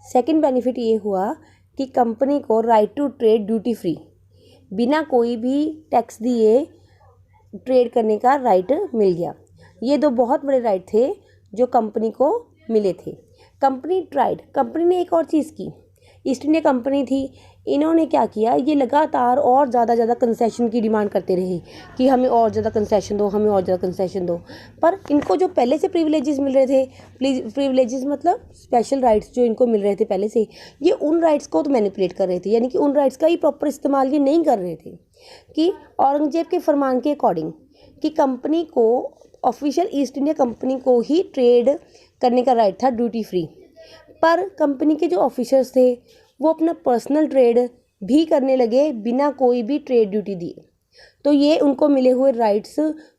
Second benefit ये हुआ कि कंपनी को right to trade duty free, बिना कोई भी टैक्स दिए ट्रेड करने का राइट मिल गया। ये दो बहुत बड़े राइट थे जो कंपनी को मिले थे। कंपनी ने एक और चीज़ की, ईस्ट इंडिया कंपनी थी, इन्होंने क्या किया, ये लगातार और ज़्यादा कंसेशन की डिमांड करते रहे कि हमें और ज़्यादा कंसेशन दो, हमें और ज़्यादा कंसेशन दो। पर इनको जो पहले से प्रिविलेजेस मिल रहे थे, प्रिविलेजेस मतलब स्पेशल राइट्स जो इनको मिल रहे थे पहले से, ये उन राइट्स को तो मैनिपुलेट कर रहे थे, यानी कि उन राइट्स का ही प्रॉपर इस्तेमाल ये नहीं कर रहे थे। कि औरंगजेब के फरमान के अकॉर्डिंग कि कंपनी को, ऑफिशियल ईस्ट इंडिया कंपनी को ही ट्रेड करने का राइट था ड्यूटी फ्री, पर कंपनी के जो ऑफिसर्स थे वो अपना पर्सनल ट्रेड भी करने लगे बिना कोई भी ट्रेड ड्यूटी दिए। तो ये उनको मिले हुए राइट्स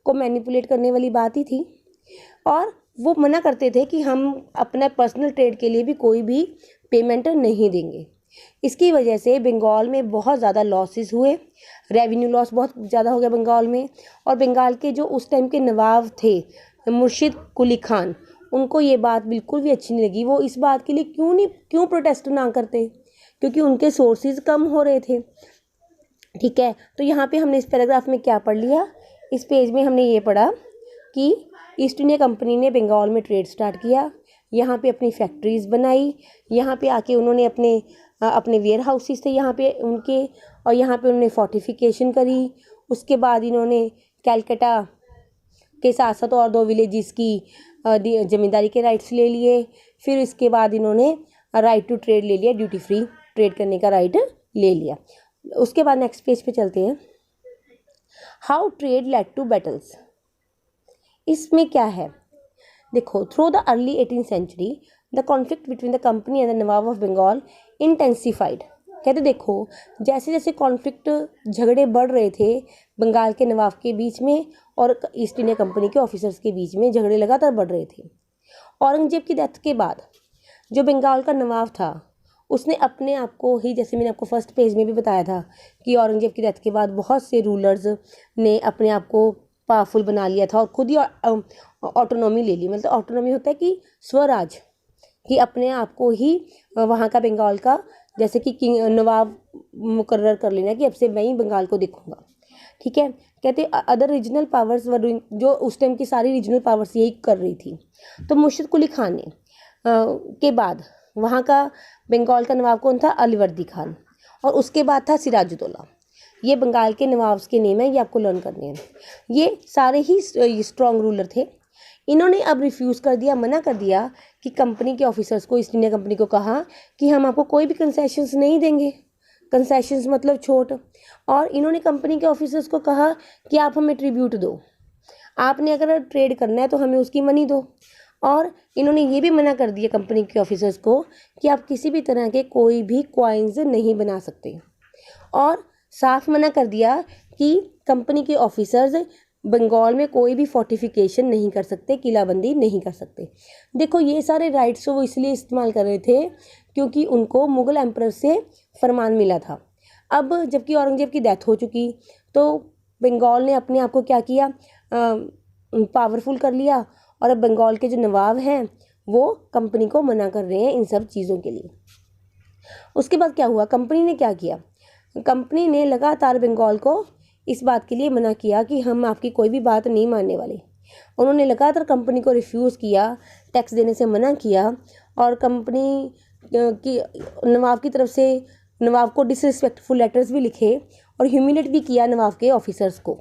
को मैनिपुलेट करने वाली बात ही थी, और वो मना करते थे कि हम अपना पर्सनल ट्रेड के लिए भी कोई भी पेमेंट नहीं देंगे। इसकी वजह से बंगाल में बहुत ज़्यादा लॉसेस हुए, रेवेन्यू लॉस बहुत ज़्यादा हो गया बंगाल में। और बंगाल के जो उस टाइम के नवाब थे मुर्शिद कुली खान, उनको ये बात बिल्कुल भी अच्छी नहीं लगी। वो इस बात के लिए क्यों प्रोटेस्ट ना करते, क्योंकि उनके सोर्सेज कम हो रहे थे। ठीक है, तो यहाँ पे हमने इस पैराग्राफ में क्या पढ़ लिया, इस पेज में हमने ये पढ़ा कि ईस्ट इंडिया कंपनी ने बंगाल में ट्रेड स्टार्ट किया, यहाँ पे अपनी फैक्ट्रीज बनाई, यहाँ पे आके उन्होंने अपने वेयर हाउसेस थे यहाँ पे उनके, और यहाँ पे उन्होंने फोर्टिफिकेशन करी। उसके बाद इन्होंने कैलकाटा के साथ साथ और 2 विलेजेस की ज़मींदारी के राइट्स ले लिए। फिर इसके बाद इन्होंने राइट टू ट्रेड ले लिया, ड्यूटी फ्री ट्रेड करने का राइट ले लिया। उसके बाद नेक्स्ट पेज पे चलते हैं, how trade led to battles. इसमें क्या है, देखो, through the early 18th century the conflict between the company and the nawab of Bengal intensified. कहते देखो, जैसे जैसे कॉन्फ्लिक्ट, झगड़े बढ़ रहे थे बंगाल के नवाब के बीच में और ईस्ट इंडिया कंपनी के ऑफिसर्स के बीच में, झगड़े लगातार बढ़ रहे थे। औरंगजेब की डेथ के बाद जो बंगाल का नवाब था उसने अपने आप को ही, जैसे मैंने आपको फर्स्ट पेज में भी बताया था कि औरंगजेब की डेथ के बाद बहुत से रूलर्स ने अपने आप को पावरफुल बना लिया था और खुद ही ऑटोनॉमी ले ली। मतलब ऑटोनॉमी होता है कि स्वराज, कि अपने आप को ही वहाँ का बंगाल का जैसे कि किंग नवाब मुकर्रर कर लेना कि अब से मैं ही बंगाल को देखूंगा। ठीक है, कहते other regional powers were doing, जो उस टाइम की सारी रीजनल पावर्स यही कर रही थी। तो मुर्शिद कुली खान ने के बाद वहाँ का बंगाल का नवाब कौन था, अलीवर्दी खान, और उसके बाद था सिराजुद्दौला। ये बंगाल के नवाब्स के नेम है, ये आपको लर्न करने हैं। ये सारे ही स्ट्रॉन्ग रूलर थे। इन्होंने अब रिफ्यूज़ कर दिया, मना कर दिया कि कंपनी के ऑफिसर्स को, ईस्ट इंडिया कंपनी को कहा कि हम आपको कोई भी कंसेशंस नहीं देंगे, कंसेशंस मतलब छूट। और इन्होंने कंपनी के ऑफिसर्स को कहा कि आप हमें ट्रिब्यूट दो, आपने अगर ट्रेड करना है तो हमें उसकी मनी दो। और इन्होंने ये भी मना कर दिया कंपनी के ऑफिसर्स को कि आप किसी भी तरह के कोई भी कॉइन्स नहीं बना सकते, और साफ मना कर दिया कि कंपनी के ऑफिसर्स बंगाल में कोई भी फोर्टिफिकेशन नहीं कर सकते, किलाबंदी नहीं कर सकते। देखो, ये सारे राइट्स वो इसलिए इस्तेमाल कर रहे थे क्योंकि उनको मुग़ल एम्परर से फरमान मिला था। अब जबकि औरंगजेब की डेथ हो चुकी, तो बंगाल ने अपने आप को क्या किया, पावरफुल कर लिया, और अब बंगाल के जो नवाब हैं वो कंपनी को मना कर रहे हैं इन सब चीज़ों के लिए। उसके बाद क्या हुआ, कंपनी ने क्या किया, कंपनी ने लगातार बंगाल को इस बात के लिए मना किया कि हम आपकी कोई भी बात नहीं मानने वाले। उन्होंने लगातार कंपनी को रिफ्यूज़ किया, टैक्स देने से मना किया, और कंपनी की नवाब की तरफ से नवाब को डिसरिस्पेक्टफुल लेटर्स भी लिखे और ह्यूमिलेट भी किया नवाब के ऑफिसर्स को।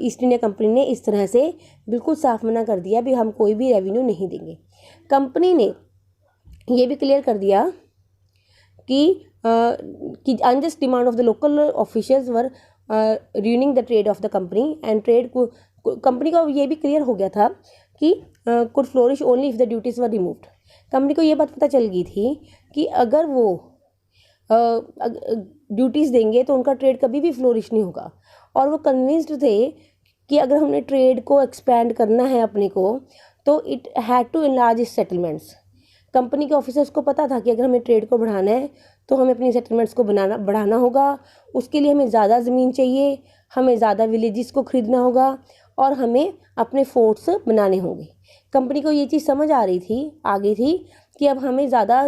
ईस्ट इंडिया कंपनी ने इस तरह से बिल्कुल साफ मना कर दिया भी हम कोई भी रेवेन्यू नहीं देंगे। कंपनी ने ये भी क्लियर कर दिया कि unjust demand of the local officials were ruining the trade of the company and trade company का ये भी क्लियर हो गया था कि could flourish only if the duties were removed। Company को ये बात पता चल गई थी कि अगर वो ड्यूटीज़ देंगे तो उनका ट्रेड कभी भी फ्लोरिश नहीं होगा, और वो कन्विंस्ड थे कि अगर हमने ट्रेड को एक्सपैंड करना है अपने को तो इट हैड टू इनलार्ज इस सेटलमेंट्स। कंपनी के ऑफिसर्स को पता था कि अगर हमें ट्रेड को बढ़ाना है तो हमें अपनी सेटलमेंट्स को बढ़ाना होगा, उसके लिए हमें ज़्यादा ज़मीन चाहिए, हमें ज़्यादा विलेजेस को ख़रीदना होगा, और हमें अपने फोर्ट्स बनाने होंगे। कंपनी को ये चीज़ समझ आ गई थी कि अब हमें ज़्यादा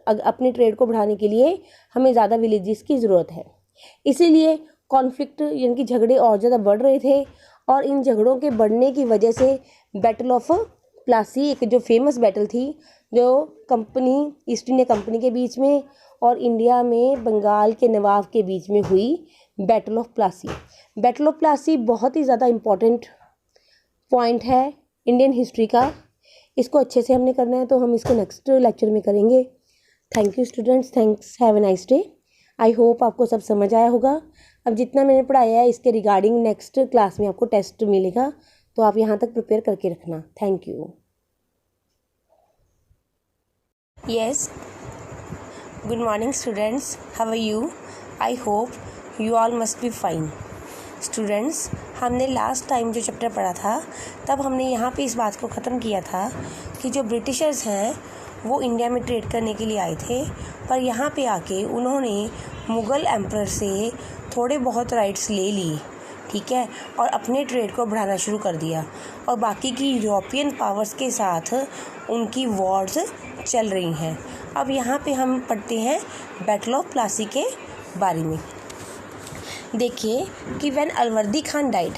अपने ट्रेड को बढ़ाने के लिए हमें ज़्यादा विलेजेस की ज़रूरत है। इसीलिए कॉन्फ्लिक्ट यानी कि झगड़े और ज़्यादा बढ़ रहे थे और इन झगड़ों के बढ़ने की वजह से बैटल ऑफ प्लासी एक जो फेमस बैटल थी, जो कंपनी ईस्ट इंडिया कंपनी के बीच में और इंडिया में बंगाल के नवाब के बीच में हुई battle of Plassey. Battle of Plassey बहुत ही ज़्यादा इम्पॉर्टेंट पॉइंट है इंडियन हिस्ट्री का। इसको अच्छे से हमने करना है, तो हम इसको नेक्स्ट लेक्चर में करेंगे। Thank you students, thanks, have a nice day. I hope आपको सब समझ आया होगा। अब जितना मैंने पढ़ाया है इसके रिगार्डिंग नेक्स्ट क्लास में आपको टेस्ट मिलेगा, तो आप यहाँ तक प्रिपेयर करके रखना। Thank you. Yes, good morning students, how are you? I hope you all must be fine. Students, हमने लास्ट टाइम जो चैप्टर पढ़ा था तब हमने यहाँ पे इस बात को ख़त्म किया था कि जो ब्रिटिशर्स हैं वो इंडिया में ट्रेड करने के लिए आए थे, पर यहाँ पे आके उन्होंने मुग़ल एम्परर से थोड़े बहुत राइट्स ले लिए, ठीक है, और अपने ट्रेड को बढ़ाना शुरू कर दिया और बाकी की यूरोपियन पावर्स के साथ उनकी वॉर्स चल रही हैं। अब यहाँ पे हम पढ़ते हैं बैटल ऑफ प्लासी के बारे में। देखिए कि व्हेन अलवर्दी खान डाइड,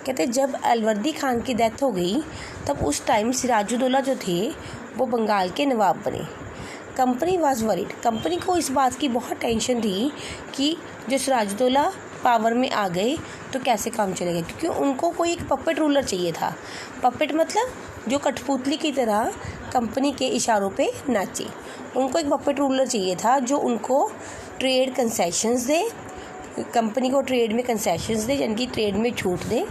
कहते जब अलवर्दी खान की डेथ हो गई तब उस टाइम सिराजुद्दौला जो थे वो बंगाल के नवाब बने। कंपनी वाज वरीड, कंपनी को इस बात की बहुत टेंशन थी कि जो सिराजुद्दौला पावर में आ गए तो कैसे काम चलेगा, क्योंकि उनको कोई एक पपेट रूलर चाहिए था। पपेट मतलब जो कठपुतली की तरह कंपनी के इशारों पे नाचे। उनको एक पपेट रूलर चाहिए था जो उनको ट्रेड कंसेशंस दे, कंपनी को ट्रेड में कंसेशंस दे, यानी कि ट्रेड में छूट दे,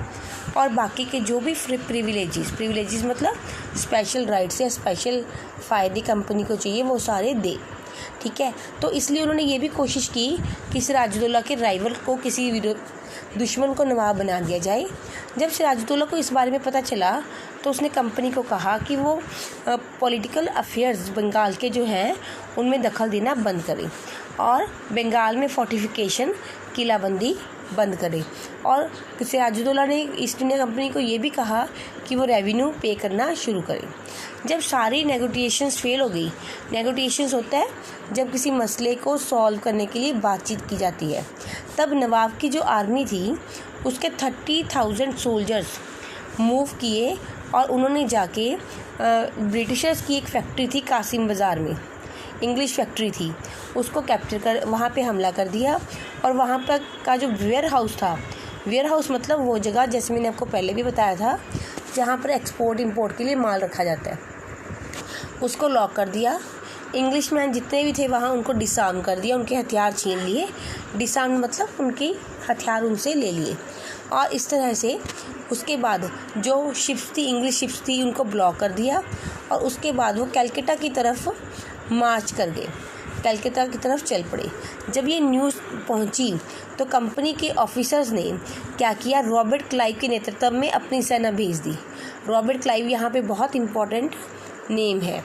और बाकी के जो भी प्रिविलेजेस मतलब स्पेशल राइट्स या स्पेशल फ़ायदे कंपनी को चाहिए वो सारे दे, ठीक है। तो इसलिए उन्होंने ये भी कोशिश की कि सिराजुद्दौला के राइवल को, किसी दुश्मन को नवाब बना दिया जाए। जब सिराजुद्दौला को इस बारे में पता चला तो उसने कंपनी को कहा कि वो पॉलिटिकल अफेयर्स बंगाल के जो हैं उनमें दखल देना बंद करें और बंगाल में फोर्टिफिकेशन, किलाबंदी बंद करें। और सिराजुद्दौला ने ईस्ट इंडिया कंपनी को ये भी कहा कि वो रेवेन्यू पे करना शुरू करें। जब सारी नेगोटिएशंस फेल हो गई, नेगोटिएशंस होता है जब किसी मसले को सॉल्व करने के लिए बातचीत की जाती है, तब नवाब की जो आर्मी थी उसके 30,000 सोल्जर्स मूव किए और उन्होंने जाके ब्रिटिशर्स की एक फैक्ट्री थी कासिम बाज़ार में, इंग्लिश फैक्ट्री थी, उसको कैप्चर कर वहाँ पे हमला कर दिया। और वहाँ पर का जो वेयर हाउस था, वेयर हाउस मतलब वो जगह, जैसे मैंने आपको पहले भी बताया था, जहाँ पर एक्सपोर्ट इंपोर्ट के लिए माल रखा जाता है, उसको लॉक कर दिया। इंग्लिशमैन जितने भी थे वहाँ उनको डिसआर्म कर दिया, उनके हथियार छीन लिए। डिसआर्म मतलब उनके हथियार उनसे ले लिए। और इस तरह से उसके बाद जो शिप्स थी, इंग्लिश शिप्स थी, उनको ब्लॉक कर दिया। और उसके बाद वो कलकत्ता की तरफ मार्च कर गए, कलकत्ता की तरफ चल पड़े। जब ये न्यूज़ पहुंची तो कंपनी के ऑफिसर्स ने क्या किया, रॉबर्ट क्लाइव के नेतृत्व में अपनी सेना भेज दी। रॉबर्ट क्लाइव यहाँ पे बहुत इम्पोर्टेंट नेम है।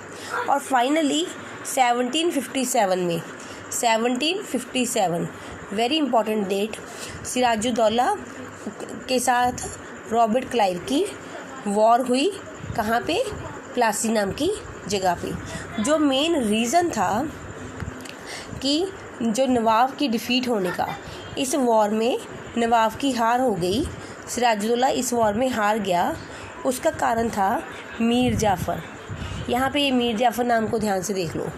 और finally 1757 very important date, Sirajuddaulah के साथ रॉबर्ट क्लाइव की वॉर हुई। कहाँ पे? प्लासी नाम की जगह पे। जो मेन रीज़न था कि जो नवाब की डिफ़ीट होने का, इस वॉर में नवाब की हार हो गई, सिराजुद्दौला इस वॉर में हार गया, उसका कारण था मीर जाफ़र। यहाँ पे ये मीर जाफ़र नाम को ध्यान से देख लो।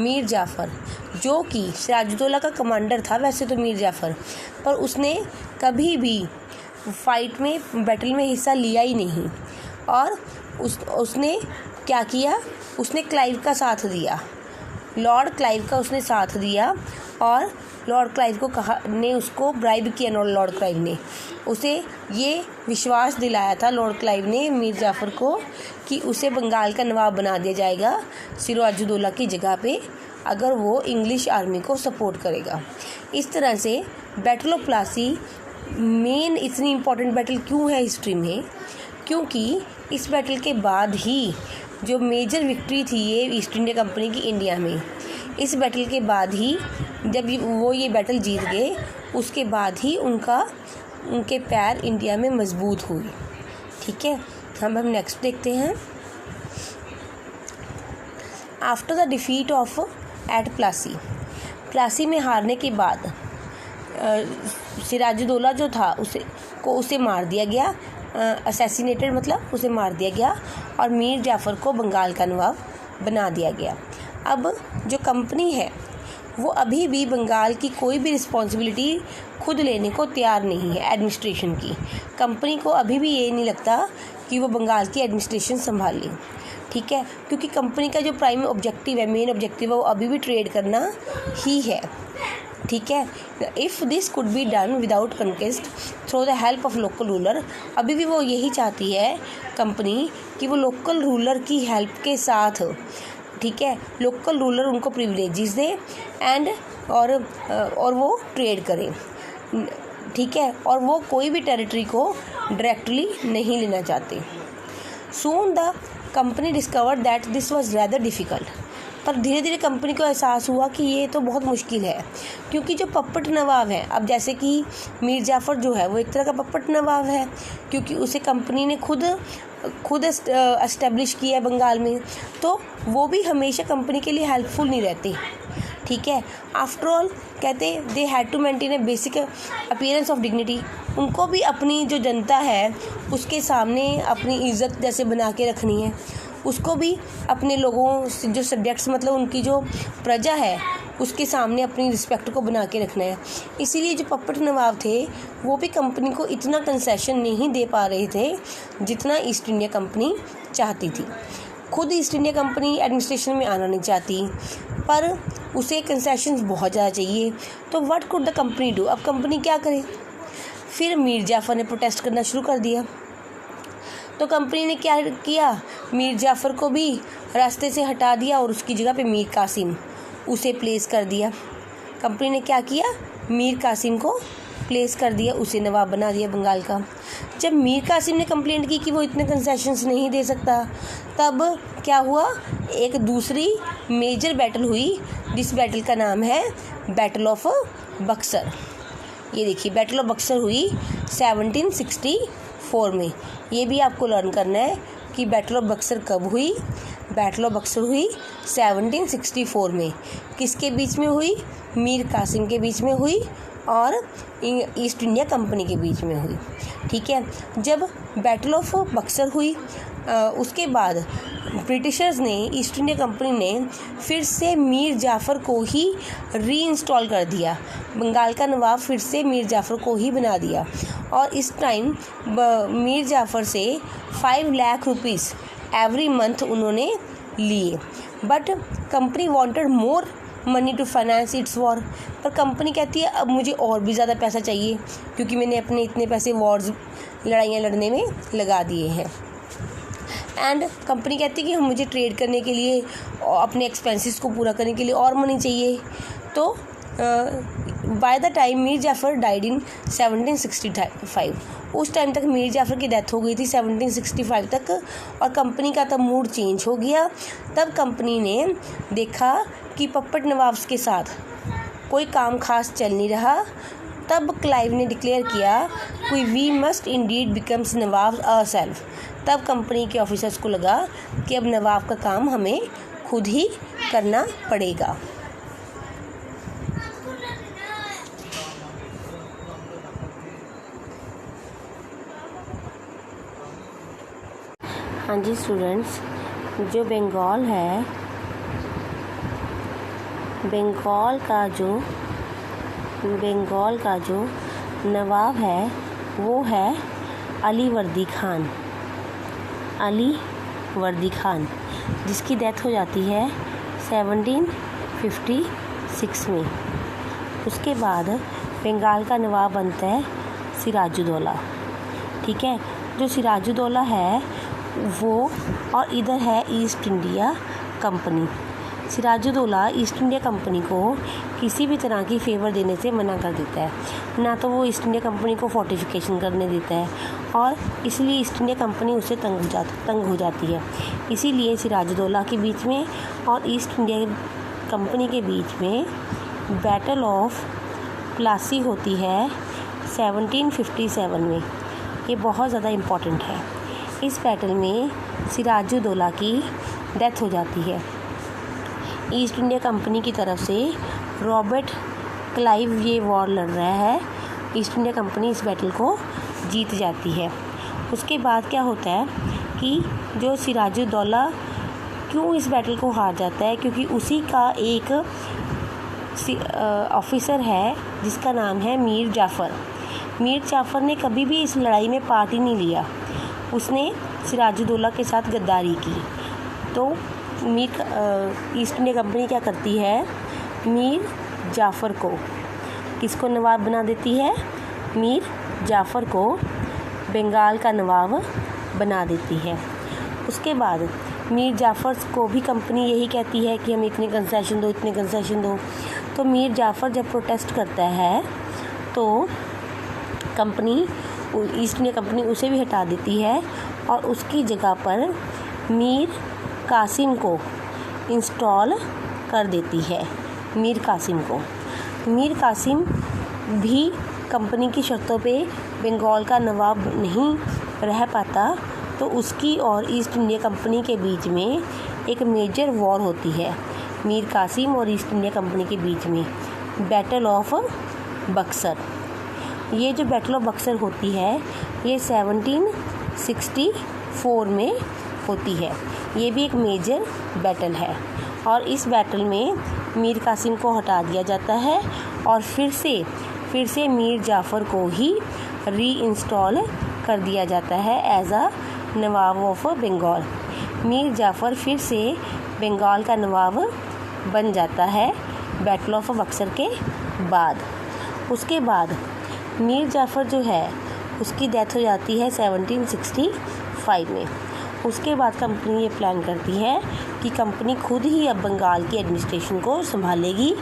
मीर जाफ़र जो कि सिराजुद्दौला का कमांडर था वैसे तो मीर जाफ़र, पर उसने कभी भी फाइट में, बैटल में हिस्सा लिया ही नहीं। और उसने क्या किया, उसने क्लाइव का साथ दिया, लॉर्ड क्लाइव का उसने साथ दिया। और लॉर्ड क्लाइव को कहा ने उसको ब्राइब किया, लॉर्ड क्लाइव ने उसे ये विश्वास दिलाया था, लॉर्ड क्लाइव ने मीर जाफ़र को, कि उसे बंगाल का नवाब बना दिया जाएगा सिराजुद्दौला की जगह पे, अगर वो इंग्लिश आर्मी को सपोर्ट करेगा। इस तरह से बैटल ऑफ प्लासी मेन इतनी इम्पोर्टेंट बैटल क्यों है हिस्ट्री में, क्योंकि इस बैटल के बाद ही जो मेजर विक्ट्री थी ये ईस्ट इंडिया कंपनी की इंडिया में, इस बैटल के बाद ही जब वो ये बैटल जीत गए, उसके बाद ही उनके पैर इंडिया में मजबूत हुए। ठीक है, हम नेक्स्ट देखते हैं। After the defeat of at Plassey में हारने के बाद सिराजुद्दौला जो था उसे मार दिया गया, असैसिनेटेड मतलब उसे मार दिया गया, और मीर जाफ़र को बंगाल का नवाब बना दिया गया। अब जो कंपनी है वो अभी भी बंगाल की कोई भी रिस्पॉन्सिबिलिटी खुद लेने को तैयार नहीं है एडमिनिस्ट्रेशन की। कंपनी को अभी भी ये नहीं लगता कि वो बंगाल की एडमिनिस्ट्रेशन संभाल ले, ठीक है, क्योंकि कंपनी का जो प्राइम ऑब्जेक्टिव है, मेन ऑब्जेक्टिव है, वो अभी भी ट्रेड करना ही है, ठीक है। If this could be done without conquest through the help of local ruler, अभी भी वो यही चाहती है कंपनी कि वो लोकल रूलर की हेल्प के साथ, ठीक है, लोकल रूलर उनको प्रिविलेजेस दे एंड और वो ट्रेड करें, ठीक है, और वो कोई भी टेरिटरी को डायरेक्टली नहीं लेना चाहते। Soon the company discovered that this was rather difficult, पर धीरे धीरे कंपनी को एहसास हुआ कि ये तो बहुत मुश्किल है, क्योंकि जो पप्पट नवाब है, अब जैसे कि मीर जाफ़र जो है वो एक तरह का पप्पट नवाब है, क्योंकि उसे कंपनी ने खुद एस्टेब्लिश किया है बंगाल में, तो वो भी हमेशा कंपनी के लिए हेल्पफुल नहीं रहते, ठीक है। आफ्टर ऑल कहते they had to maintain a basic appearance of dignity, उनको भी अपनी जो जनता है उसके सामने अपनी इज़्ज़त जैसे बना के रखनी है, उसको भी अपने लोगों जो सब्जेक्ट्स मतलब उनकी जो प्रजा है उसके सामने अपनी रिस्पेक्ट को बना के रखना है। इसीलिए जो पप्पट नवाब थे वो भी कंपनी को इतना कंसेशन नहीं दे पा रहे थे जितना ईस्ट इंडिया कंपनी चाहती थी। खुद ईस्ट इंडिया कंपनी एडमिनिस्ट्रेशन में आना नहीं चाहती, पर उसे कंसेशंस बहुत ज़्यादा चाहिए, तो what could the company do, अब कंपनी क्या करे। फिर मीर जाफ़र ने प्रोटेस्ट करना शुरू कर दिया, तो कंपनी ने क्या किया, मीर जाफ़र को भी रास्ते से हटा दिया और उसकी जगह पे मीर कासिम उसे प्लेस कर दिया। कंपनी ने क्या किया, मीर कासिम को प्लेस कर दिया, उसे नवाब बना दिया बंगाल का। जब मीर कासिम ने कंप्लेंट की कि वो इतने कंसेशंस नहीं दे सकता, तब क्या हुआ, एक दूसरी मेजर बैटल हुई, जिस बैटल का नाम है बैटल ऑफ बक्सर। ये देखिए बैटल ऑफ बक्सर हुई 1764 में। ये भी आपको लर्न करना है कि बैटल ऑफ बक्सर कब हुई। बैटल ऑफ बक्सर हुई 1764 में। किसके बीच में हुई, मीर कासिम के बीच में हुई और ईस्ट इंडिया कंपनी के बीच में हुई, ठीक है। जब बैटल ऑफ बक्सर हुई उसके बाद ब्रिटिशर्स ने, ईस्ट इंडिया कंपनी ने फिर से मीर जाफ़र को ही रीइंस्टॉल कर दिया, बंगाल का नवाब फिर से मीर जाफ़र को ही बना दिया, और इस टाइम मीर जाफ़र से 5 लाख रुपीज़ एवरी मंथ उन्होंने लिए। But company wanted more money to finance its war, पर कंपनी कहती है अब मुझे और भी ज़्यादा पैसा चाहिए, क्योंकि मैंने अपने इतने पैसे वॉर्स लड़ाइयाँ लड़ने में लगा दिए हैं। एंड कंपनी कहती है कि मुझे ट्रेड करने के लिए, अपने एक्सपेंसेस को पूरा करने के लिए और मनी चाहिए। तो by the time Mir Jafar died in 1765, उस टाइम तक मीर जाफ़र की डेथ हो गई थी 1765 तक, और कंपनी का तब मूड चेंज हो गया। तब कंपनी ने देखा कि पप्पट नवाब्स के साथ कोई काम खास चल नहीं रहा। तब क्लाइव ने डिक्लेयर किया कि we must indeed becomes nawab ourself. तब कंपनी के ऑफिसर्स को लगा कि अब नवाब का काम हमें खुद ही करना पड़ेगा। हाँ जी स्टूडेंट्स, जो बंगाल है, बंगाल का जो नवाब है वो है अली वर्दी खान, जिसकी डेथ हो जाती है 1756 में। उसके बाद बंगाल का नवाब बनता है सिराजुद्दौला, ठीक है। जो सिराजुद्दौला है वो, और इधर है East India Company. Sirajuddaulah East India Company को किसी भी तरह की फेवर देने से मना कर देता है, ना तो वो ईस्ट इंडिया कंपनी को फोर्टिफिकेशन करने देता है, और इसलिए ईस्ट इंडिया कंपनी उससे तंग हो जाती है। इसीलिए सिराजुद्दौला के बीच में और ईस्ट इंडिया कंपनी के बीच में बैटल ऑफ प्लासी होती है 1757 में। ये बहुत ज़्यादा इम्पॉर्टेंट है। इस बैटल में सिराजुद्दौला की डेथ हो जाती है। ईस्ट इंडिया कंपनी की तरफ से रॉबर्ट क्लाइव ये वॉर लड़ रहा है। ईस्ट इंडिया कंपनी इस बैटल को जीत जाती है। उसके बाद क्या होता है कि जो सिराजुद्दौला क्यों इस बैटल को हार जाता है, क्योंकि उसी का एक ऑफिसर है जिसका नाम है मीर जाफ़र। मीर जाफ़र ने कभी भी इस लड़ाई में पार्ट ही नहीं लिया, उसने सिराजुद्दौला के साथ गद्दारी की। तो ईस्ट इंडिया कंपनी क्या करती है, मीर जाफ़र को किसको नवाब बना देती है, मीर जाफ़र को बंगाल का नवाब बना देती है। उसके बाद मीर जाफ़र को भी कंपनी यही कहती है कि हमें इतने कंसेशन दो, इतने कंसेशन दो। तो मीर जाफ़र जब प्रोटेस्ट करता है तो कंपनी ईस्ट इंडिया कंपनी उसे भी हटा देती है और उसकी जगह पर मीर कासिम को इंस्टॉल कर देती है। मीर कासिम को मीर कासिम भी कंपनी की शर्तों पे बंगाल का नवाब नहीं रह पाता, तो उसकी और ईस्ट इंडिया कंपनी के बीच में एक मेजर वॉर होती है। मीर कासिम और ईस्ट इंडिया कंपनी के बीच में बैटल ऑफ बक्सर। ये जो बैटल ऑफ बक्सर होती है ये 1764 में होती है। ये भी एक मेजर बैटल है और इस बैटल में मीर कासिम को हटा दिया जाता है और फिर से मीर जाफ़र को ही री इंस्टॉल कर दिया जाता है as a nawab of Bengal. Mir Jafar फिर से बंगाल का नवाब बन जाता है बैटल ऑफ बक्सर के बाद। उसके बाद मीर जाफ़र जो है उसकी डेथ हो जाती है 1765 में। उसके बाद कंपनी ये प्लान करती है कि कंपनी खुद ही अब बंगाल की एडमिनिस्ट्रेशन को संभालेगी,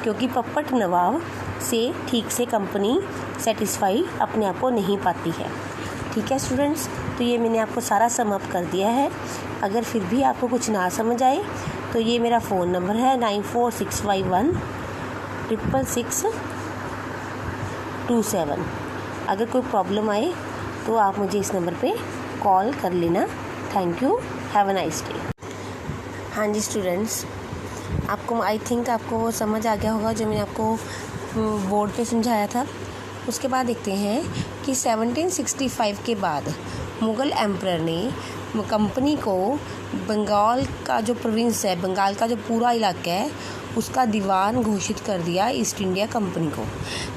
क्योंकि पप्पट नवाब से ठीक से कंपनी सेटिस्फाई अपने आप को नहीं पाती है। ठीक है स्टूडेंट्स, तो ये मैंने आपको सारा सम अप कर दिया है। अगर फिर भी आपको कुछ ना समझ आए तो ये मेरा फ़ोन नंबर है 9465166627। अगर कोई प्रॉब्लम आए तो आप मुझे इस नंबर पे कॉल कर लेना। Thank you, have a nice day. हाँ जी स्टूडेंट्स, आपको आई थिंक आपको वो समझ आ गया होगा जो मैंने आपको बोर्ड पे समझाया था। उसके बाद देखते हैं कि 1765 के बाद मुग़ल एम्परर ने कंपनी को बंगाल का जो प्रोविंस है, बंगाल का जो पूरा इलाका है, उसका दीवान घोषित कर दिया ईस्ट इंडिया कंपनी को।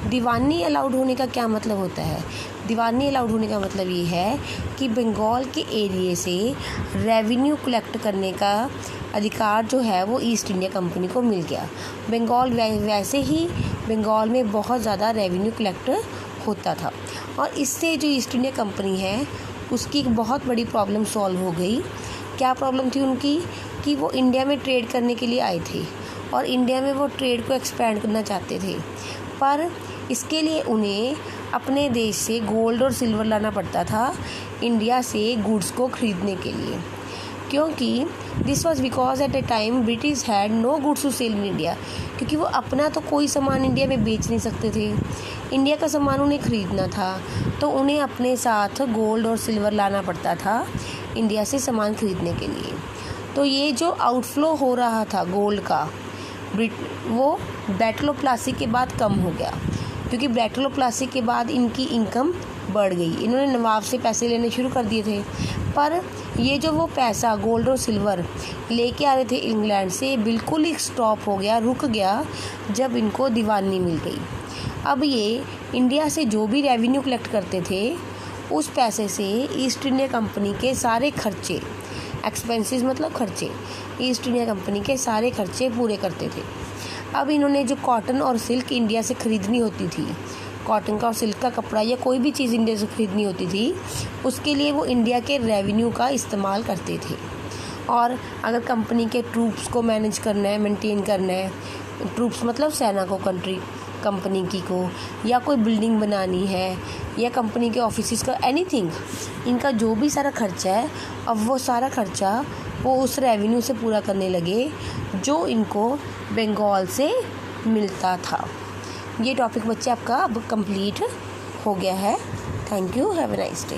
दीवानी अलाउड होने का क्या मतलब होता है? दीवानी अलाउड होने का मतलब ये है कि बंगाल के एरिए से रेवेन्यू कलेक्ट करने का अधिकार जो है वो ईस्ट इंडिया कंपनी को मिल गया। बंगाल वैसे ही बंगाल में बहुत ज़्यादा रेवेन्यू कलेक्ट होता था और इससे जो ईस्ट इंडिया कंपनी है उसकी एक बहुत बड़ी प्रॉब्लम सॉल्व हो गई। क्या प्रॉब्लम थी उनकी कि वो इंडिया में ट्रेड करने के लिए आए थे और इंडिया में वो ट्रेड को एक्सपेंड करना चाहते थे, पर इसके लिए उन्हें अपने देश से गोल्ड और सिल्वर लाना पड़ता था इंडिया से गुड्स को ख़रीदने के लिए, क्योंकि this was because at a time British had no goods to sell in India, क्योंकि वो अपना तो कोई सामान इंडिया में बेच नहीं सकते थे, इंडिया का सामान उन्हें ख़रीदना था, तो उन्हें अपने साथ गोल्ड और सिल्वर लाना पड़ता था इंडिया से सामान ख़रीदने के लिए। तो ये जो आउटफ्लो हो रहा था गोल्ड का वो बैटल ऑफ प्लासी के बाद कम हो गया, क्योंकि बैटल ऑफ प्लासी के बाद इनकी इनकम बढ़ गई। इन्होंने नवाब से पैसे लेने शुरू कर दिए थे, पर ये जो वो पैसा गोल्ड और सिल्वर लेके आ रहे थे इंग्लैंड से, बिल्कुल ही स्टॉप हो गया, रुक गया जब इनको दीवानी मिल गई। अब ये इंडिया से जो भी रेवेन्यू कलेक्ट करते थे उस पैसे से ईस्ट इंडिया कंपनी के सारे खर्चे, एक्सपेंसेस मतलब खर्चे, ईस्ट इंडिया कंपनी के सारे खर्चे पूरे करते थे। अब इन्होंने जो कॉटन और सिल्क इंडिया से ख़रीदनी होती थी, कॉटन का और सिल्क का कपड़ा या कोई भी चीज़ इंडिया से ख़रीदनी होती थी, उसके लिए वो इंडिया के रेवेन्यू का इस्तेमाल करते थे। और अगर कंपनी के ट्रूप्स को मैनेज करना है, मेंटेन करना है, ट्रूप्स मतलब सेना को, कंपनी की को, या कोई बिल्डिंग बनानी है या कंपनी के ऑफिस का एनीथिंग, इनका जो भी सारा खर्चा है अब वो सारा खर्चा वो उस रेवेन्यू से पूरा करने लगे जो इनको बंगाल से मिलता था। ये टॉपिक बच्चे आपका अब कंप्लीट हो गया है। Thank you, have a nice day.